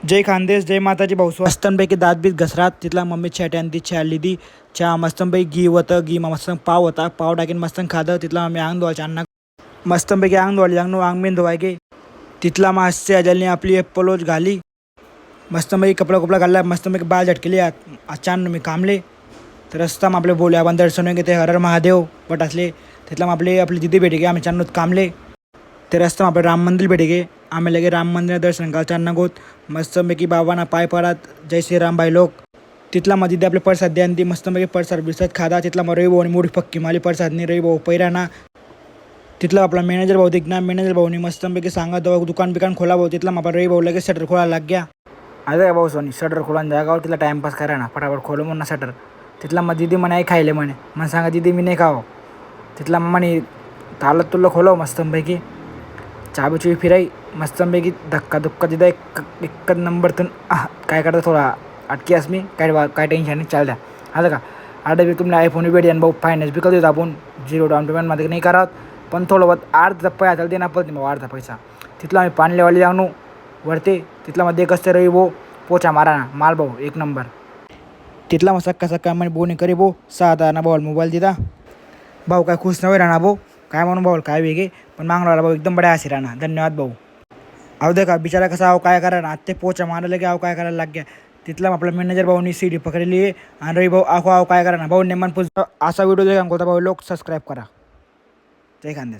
जय खानदेश जय माताजी भाऊ मस्तनपैकी दात बीत घसरात तिथला मम्मी छॅट्यान ती छॅ लिदी चहा मस्तनपैकी घी होतं घी मस्त पाव होता पाव टाकीन मस्त खातं तिथला मम्मी अंग धुवायच्या अण्णा मस्तनपैकी अंग धुवायला अंग अंग मेन धुवाय गे तिथला मासे अजलने आपली पलोच घाली मस्तपैकी कपडा कपडा घालला मस्तपैकी बाल झटकेली अचानक मी कामले तर रस्ता आपले बोले आपण दर्शन घेते हरर महादेव बट असले तिथला आपली दिदी भेटे गे आम्ही चांदूत कामले ते रस्ता आपले राम मंदिर भेटे गे आम्ही लगे राम मंदिर दर्शन का चांना गोत मस्तपैकी बाबांना पाय पडत जय श्रीराम भाई लोक तिथला मध्ये आपले प्रसाद द्यान ती मस्तपैकी प्रसाद बिसाद खादा तिथला मग रवी भाऊनी मोठी पक्की माली प्रसाद नाही रवी भाऊ पैराना तिथला आपला मॅनेजर भाऊ दिख ना मॅनेजर भाऊनी मस्तपैकी सांगा दुकान बिकान खोला भाऊ तिथला आपला रवी भाऊ लगेच शटर खोला लाग गया अरे भाऊ सोनी शटर खोलान जागा तिथला टाइमपास करा ना फटाफट खोलो म्हणून शटर तिथला मग दिदी म्हणे खायले म्हणे मग सांगा दिदी मी नाही खाव तिथला म्हणे तालत तुला खोलव मस्तपैकी चाबी फिराई मस्तपैकी धक्का धुक्का तिथं एक नंबरतून काय करता थोडा अटकी अस मी काय टेन्शन नाही चाल द्या आलं का आता बी तुम्हाला आयफोन भेटेन भाऊ फायनान्स बी कधी आपण 0 डाऊन पेमेंटमध्ये नाही करावं पण थोडं बहुत अर्धा पैसा देणार पडते मग अर्धा पैसा तिथला आम्ही पाणी लेवाली जाऊन वरते तिथला मध्ये कसं रवी भाऊ पोचा मारा ना माल भाऊ 1 नंबर तिथला मग सक्का सक्का म्हणे बोने करे भाऊ 6 ना भाऊ मोबाईल दिला भाऊ काय खुश नव्हे राहणार भाऊ काय म्हणून भाऊ काय वेगळे पण मागला भाऊ एकदम बड्या हसी राहणार धन्यवाद भाऊ अहो दे का बिचारा कसा आव काय करा ना ते पोचा मारायला की आव काय करायला लाग गया तिथला आपला मॅनेजर भाऊनी सीडी पकडलेली आहे आणि रवी भाऊ आव काय करा ना भाऊ नेमान असा व्हिडिओ देखा कोणता भाऊ लोक सबस्क्राईब करा जय खानदेश.